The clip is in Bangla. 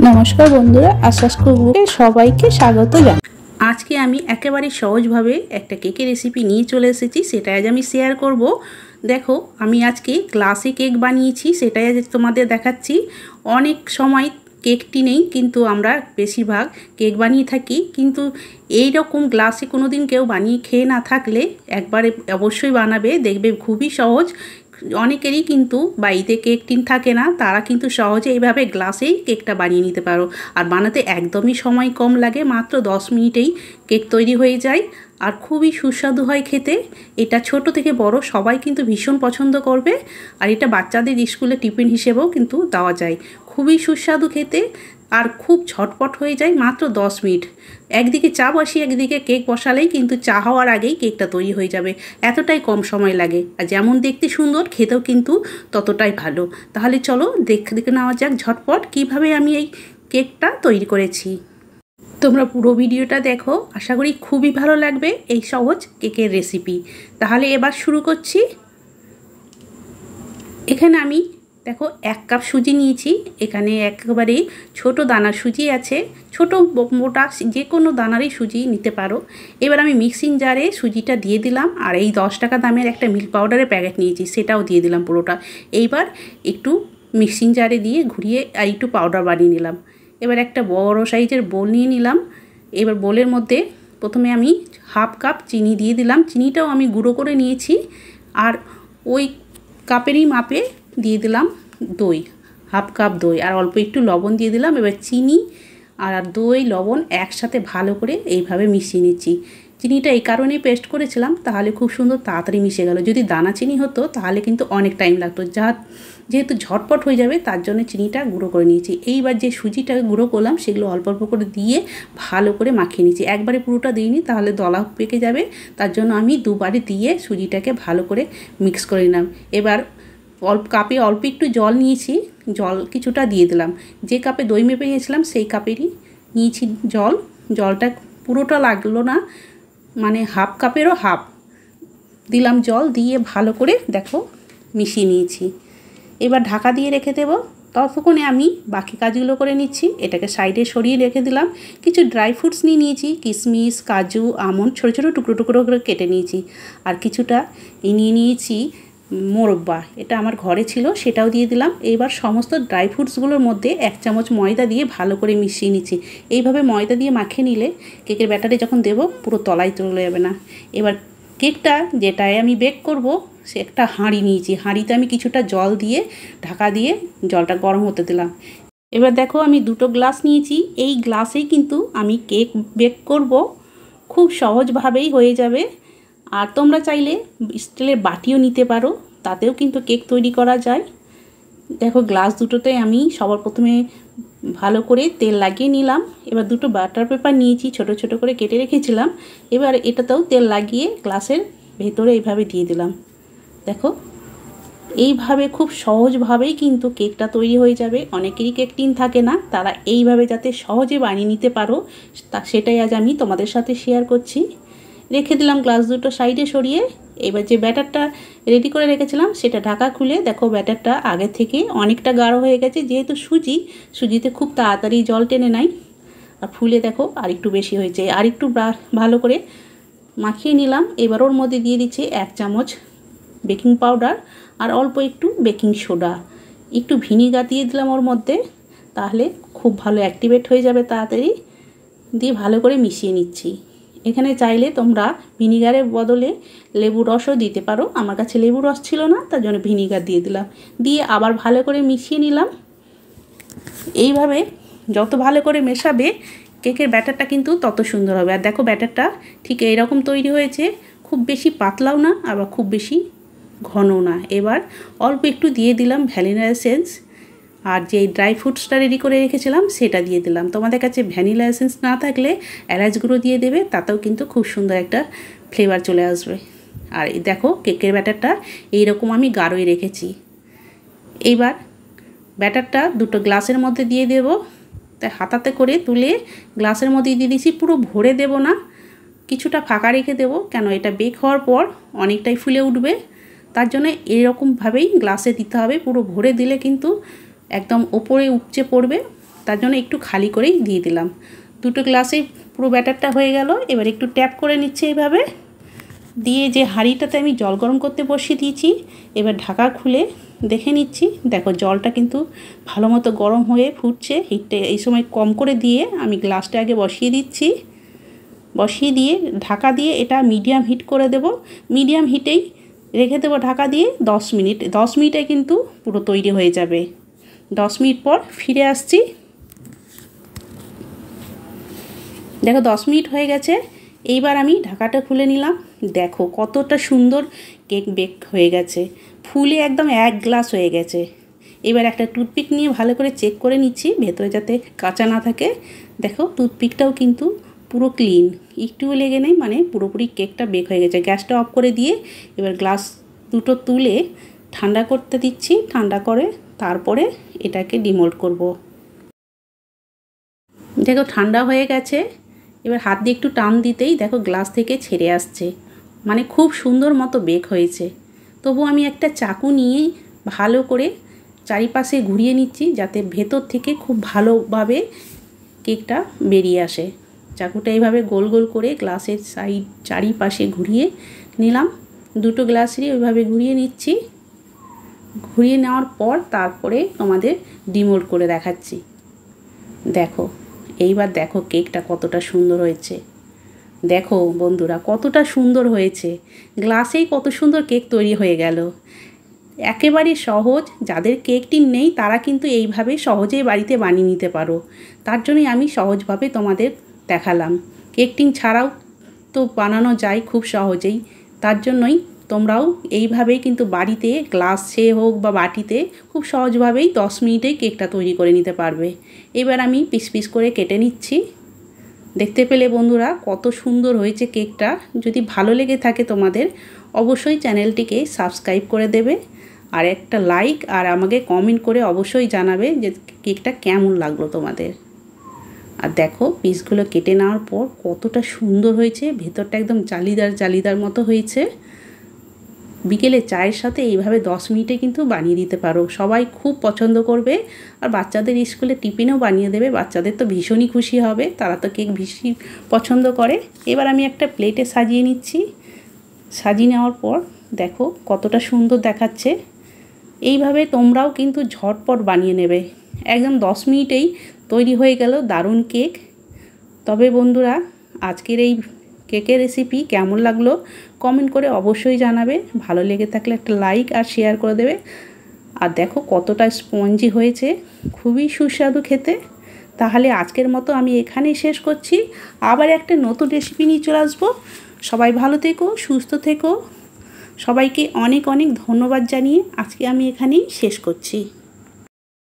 নমস্কার বন্ধুরা, আশ্বাস কুকবুকে সবাইকে স্বাগত জানাই। আজকে আমি একেবারে সহজভাবে একটা কেকের রেসিপি নিয়ে চলে এসেছি, সেটা আজ আমি শেয়ার করব। দেখো, আমি আজকে গ্লাসে কেক বানিয়েছি, সেটাই আজ তোমাদের দেখাচ্ছি। অনেক সময় কেকটি নেই, কিন্তু আমরা বেশিরভাগ কেক বানিয়ে থাকি, কিন্তু এই রকম গ্লাসে কোনো দিন কেউ বানিয়ে খেয়ে না থাকলে একবারে অবশ্যই বানাবে, দেখবে খুবই সহজ। অনেকেরই কিন্তু বাড়িতে কেক টিন থাকে না, তারা কিন্তু সহজে এইভাবে গ্লাসেই কেকটা বানিয়ে নিতে পারো। আর বানাতে একদমই সময় কম লাগে, মাত্র 10 মিনিটেই কেক তৈরি হয়ে যায়, আর খুবই সুস্বাদু হয় খেতে। এটা ছোট থেকে বড় সবাই কিন্তু ভীষণ পছন্দ করবে, আর এটা বাচ্চাদের স্কুলে টিফিন হিসেবেও কিন্তু দেওয়া যায়। খুবই সুস্বাদু খেতে, আর খুব ঝটপট হয়ে যায়, মাত্র 10 মিনিট। একদিকে চা বসিয়ে একদিকে কেক বসালেই কিন্তু চা হওয়ার আগেই কেকটা তৈরি হয়ে যাবে, এতটাই কম সময় লাগে। আর যেমন দেখতে সুন্দর, খেতেও কিন্তু ততটাই ভালো। তাহলে চলো দেখে নেওয়া যাক ঝটপট কিভাবে আমি এই কেকটা তৈরি করেছি। তোমরা পুরো ভিডিওটা দেখো, আশা করি খুবই ভালো লাগবে এই সহজ কেকের রেসিপি। তাহলে এবার শুরু করছি। এখানে আমি দেখো 1 কাপ সুজি নিয়েছি। এখানে একেবারে ছোট দানার সুজি আছে, ছোট মোটা যে কোনো দানারই সুজি নিতে পারো। এবার আমি মিক্সিং জারে সুজিটা দিয়ে দিলাম, আর এই 10 টাকা দামের একটা মিল্ক পাউডারের প্যাকেট নিয়েছি, সেটাও দিয়ে দিলাম পুরোটা। এইবার একটু মিক্সিং জারে দিয়ে ঘুরিয়ে আর একটু পাউডার বানিয়ে নিলাম। এবার একটা বড় সাইজের বোল নিয়ে নিলাম। এবার বোলের মধ্যে প্রথমে আমি 1/2 কাপ চিনি দিয়ে দিলাম। চিনিটাও আমি গুঁড়ো করে নিয়েছি। আর ওই কাপেরই মাপে দিয়ে দিলাম দই, 1/2 কাপ দই, আর অল্প একটু লবণ দিয়ে দিলাম। এবার চিনি আর দই লবণ একসাথে ভালো করে এইভাবে মিশিয়ে নিচ্ছি। চিনিটা এই কারণেই পেস্ট করেছিলাম, তাহলে খুব সুন্দর তাড়াতাড়ি মিশে গেল। যদি দানা চিনি হতো তাহলে কিন্তু অনেক টাইম লাগতো, যেহেতু ঝটপট হয়ে যাবে তার জন্য চিনিটা গুঁড়ো করে নিয়েছি। এইবার যে সুজিটা গুঁড়ো করলাম সেগুলো অল্প অল্প করে দিয়ে ভালো করে মাখিয়ে নিয়েছি। একবারে পুরোটা দিইনি, তাহলে দলা পেকে যাবে, তার জন্য আমি দুবারে দিয়ে সুজিটাকে ভালো করে মিক্স করে নিলাম। এবার কাপে অল্প একটু জল নিয়েছি, জল কিছুটা দিয়ে দিলাম। যে কাপে দই মেপে নিয়েছিলাম সেই কাপেরই নিয়েছি জল। জলটা পুরোটা লাগলো না, মানে 1/2 কাপেরও হাফ দিলাম জল, দিয়ে ভালো করে দেখো মিশিয়ে নিয়েছি। এবার ঢাকা দিয়ে রেখে দেবো। ততক্ষণে আমি বাকি কাজগুলো করে নিচ্ছি। এটাকে সাইডে সরিয়ে রেখে দিলাম। কিছু ড্রাই ফ্রুটস নিয়েছি, কিশমিশ, কাজু, আমন্ড ছোটো ছোটো টুকরো টুকরো করে কেটে নিয়েছি। আর কিছুটা নিয়েছি মোরব্বা, এটা আমার ঘরে ছিল, সেটাও দিয়ে দিলাম। এবার সমস্ত ড্রাই ফ্রুটসগুলোর মধ্যে 1 চামচ ময়দা দিয়ে ভালো করে মিশিয়ে নিচ্ছি। এইভাবে ময়দা দিয়ে মাখিয়ে নিলে কেকের ব্যাটারে যখন দেবো পুরো তলায় চলে যাবে না। এবার কেকটা যেটায় আমি বেক করব, সে একটা হাঁড়ি নিয়েছি। হাঁড়িতে আমি কিছুটা জল দিয়ে ঢাকা দিয়ে জলটা গরম হতে দিলাম। এবার দেখো আমি 2টো গ্লাস নিয়েছি। এই গ্লাসেই কিন্তু আমি কেক বেক করব, খুব সহজভাবেই হয়ে যাবে। আর তোমরা চাইলে স্টিলের বাটিও নিতে পারো, তাতেও কিন্তু কেক তৈরি করা যায়। দেখো গ্লাস দুটোতে আমি সবার প্রথমে ভালো করে তেল লাগিয়ে নিলাম। এবার 2টো বাটার পেপার নিয়েছি, ছোট ছোট করে কেটে রেখেছিলাম। এবার এটাতেও তেল লাগিয়ে গ্লাসের ভেতরে এইভাবে দিয়ে দিলাম। দেখো এইভাবে খুব সহজভাবেই কিন্তু কেকটা তৈরি হয়ে যাবে। অনেকেরই কেক টিন থাকে না, তারা এইভাবে যাতে সহজে বানিয়ে নিতে পারো সেটাই আজ আমি তোমাদের সাথে শেয়ার করছি। রেখে দিলাম গ্লাস দুটো সাইডে সরিয়ে। এবার যে ব্যাটারটা রেডি করে রেখেছিলাম সেটা ঢাকা খুলে দেখো ব্যাটারটা আগে থেকে অনেকটা গাঢ় হয়ে গেছে, যেহেতু সুজিতে খুব তাড়াতাড়ি জল টেনে নেয়। আর ফুলে দেখো আর একটু বেশি হয়েছে। আর একটু ভালো করে মাখিয়ে নিলাম। এবার ওর মধ্যে দিয়ে দিচ্ছি 1 চামচ বেকিং পাউডার আর অল্প একটু বেকিং সোডা, একটু ভিনিগার দিয়ে দিলাম ওর মধ্যে, তাহলে খুব ভালো অ্যাক্টিভেট হয়ে যাবে তাড়াতাড়ি। দিয়ে ভালো করে মিশিয়ে নিচ্ছি। এখানে চাইলে তোমরা ভিনিগারের বদলে লেবু রসও দিতে পারো, আমার কাছে লেবু রস ছিল না, তার জন্য ভিনিগার দিয়ে দিলাম। দিয়ে আবার ভালো করে মিশিয়ে নিলাম। এইভাবে যত ভালো করে মেশাবে কেকের ব্যাটারটা কিন্তু তত সুন্দর হবে। আর দেখো ব্যাটারটা ঠিক এইরকম তৈরি হয়েছে, খুব বেশি পাতলাও না আবার খুব বেশি ঘনও না। এবার অল্প একটু দিয়ে দিলাম ভ্যানিলা এসেন্স, আর যে ড্রাই ফ্রুটসটা রেডি করে রেখেছিলাম সেটা দিয়ে দিলাম। তোমাদের কাছে ভ্যানিলা এসেন্স না থাকলে এলাচ গুঁড়ো দিয়ে দেবে, তাতেও কিন্তু খুব সুন্দর একটা ফ্লেভার চলে আসবে। আর এই দেখো কেকের ব্যাটারটা এইরকম আমি গাঢ়ই রেখেছি। এইবার ব্যাটারটা 2টো গ্লাসের মধ্যে দিয়ে দেব। তাই হাতাতে করে তুলে গ্লাসের মধ্যে দিয়ে দিয়েছি। পুরো ভরে দেব না, কিছুটা ফাঁকা রেখে দেব, কেন এটা বেক হওয়ার পর অনেকটাই ফুলে উঠবে, তার জন্য এরকমভাবেই গ্লাসে দিতে হবে। পুরো ভরে দিলে কিন্তু একদম ওপরে উপচে পড়বে, তার জন্য একটু খালি করেই দিয়ে দিলাম। দুটো গ্লাসে পুরো ব্যাটারটা হয়ে গেল। এবার একটু ট্যাপ করে নিচ্ছে এইভাবে দিয়ে, যে হাঁড়িটাতে আমি জল গরম করতে বসিয়ে দিয়েছি এবার ঢাকা খুলে দেখে নিচ্ছি। দেখো জলটা কিন্তু ভালো মতো গরম হয়ে ফুটছে। হিটটা এই সময় কম করে দিয়ে আমি গ্লাসটা আগে বসিয়ে দিচ্ছি। বসিয়ে দিয়ে ঢাকা দিয়ে এটা মিডিয়াম হিট করে দেব। মিডিয়াম হিটেই রেখে দেবো ঢাকা দিয়ে 10 মিনিট। 10 মিনিটে কিন্তু পুরো তৈরি হয়ে যাবে। 10 মিনিট পর ফিরে আসছি। দেখো 10 মিনিট হয়ে গেছে। এইবার আমি ঢাকাটা খুলে নিলাম। দেখো কতটা সুন্দর কেক বেক হয়ে গেছে, ফুলে একদম 1 গ্লাস হয়ে গেছে। এবার একটা টুথপিক নিয়ে ভালো করে চেক করে নিচ্ছি ভেতরে যাতে কাঁচা না থাকে। দেখো টুথপিকটাও কিন্তু পুরো ক্লিন, একটুও লেগে নেই, মানে পুরোপুরি কেকটা বেক হয়ে গেছে। গ্যাসটা অফ করে দিয়ে এবার গ্লাস দুটো তুলে ঠান্ডা করতে দিচ্ছি। ঠান্ডা করে তারপরে এটাকে ডিমোল্ড করব। দেখো ঠান্ডা হয়ে গেছে। এবার হাত দিয়ে একটু টান দিতেই দেখো গ্লাস থেকে ছেড়ে আসছে, মানে খুব সুন্দর মতো বেক হয়েছে। তবু আমি একটা চাকু নিয়ে ভালো করে চারিপাশে ঘুরিয়ে নিচ্ছি যাতে ভেতর থেকে খুব ভালোভাবে কেকটা বেরিয়ে আসে। চাকুটা এইভাবে গোল গোল করে গ্লাসের সাইড চারিপাশে ঘুরিয়ে নিলাম। দুটো গ্লাসেরই ওইভাবে ঘুরিয়ে নিচ্ছি। ঘুরিয়ে নেওয়ার পর তারপরে তোমাদের ডিমোল্ড করে দেখাচ্ছি। দেখো এইবার দেখো কেকটা কতটা সুন্দর হয়েছে। দেখো বন্ধুরা কতটা সুন্দর হয়েছে, গ্লাসেই কত সুন্দর কেক তৈরি হয়ে গেল। একেবারে সহজ, যাদের কেক টিন নেই তারা কিন্তু এইভাবে সহজেই বাড়িতে বানিয়ে নিতে পারো। তার জন্যই আমি সহজভাবে তোমাদের দেখালাম। কেক টিন ছাড়াও তো বানানো যায় খুব সহজেই, তার জন্যই তোমরাও এইভাবেই কিন্তু বাড়িতে গ্লাসে হোক বা বাটিতে খুব সহজভাবেই 10 মিনিটেই কেকটা তৈরি করে নিতে পারবে। এবার আমি পিস পিস করে কেটে নিচ্ছি। দেখতে পেলে বন্ধুরা কত সুন্দর হয়েছে কেকটা। যদি ভালো লেগে থাকে তোমাদের অবশ্যই চ্যানেলটিকে সাবস্ক্রাইব করে দেবে আর একটা লাইক আর আমাকে কমেন্ট করে অবশ্যই জানাবে যে কেকটা কেমন লাগলো তোমাদের। আর দেখো পিসগুলো কেটে নেওয়ার পর কতটা সুন্দর হয়েছে, ভেতরটা একদম জালিদার জালিদার মতো হয়েছে। বিকেলে চায়ের সাথে এইভাবে 10 মিনিটে কিন্তু বানিয়ে দিতে পারো, সবাই খুব পছন্দ করবে। আর বাচ্চাদের স্কুলে টিফিনেও বানিয়ে দেবে, বাচ্চাদের তো ভীষণই খুশি হবে, তারা তো কেক ভীষণ পছন্দ করে। এবার আমি একটা প্লেটে সাজিয়ে নিচ্ছি। সাজিয়ে নেওয়ার পর দেখো কতটা সুন্দর দেখাচ্ছে। এইভাবে তোমরাও কিন্তু ঝটপট বানিয়ে নেবে, একদম 10 মিনিটেই তৈরি হয়ে গেল দারুণ কেক। তবে বন্ধুরা আজকের এই কেকের রেসিপি কেমন লাগলো কমেন্ট করে অবশ্যই জানাবে। ভালো লেগে থাকলে একটা লাইক আর শেয়ার করে দেবে। আর দেখো কতটা স্পঞ্জি হয়েছে, খুবই সুস্বাদু খেতে। তাহলে আজকের মতো আমি এখানেই শেষ করছি, আবার একটা নতুন রেসিপি নিয়ে চলে আসবো। সবাই ভালো থেকো, সুস্থ থেকো। সবাইকে অনেক অনেক ধন্যবাদ জানিয়ে আজকে আমি এখানেই শেষ করছি।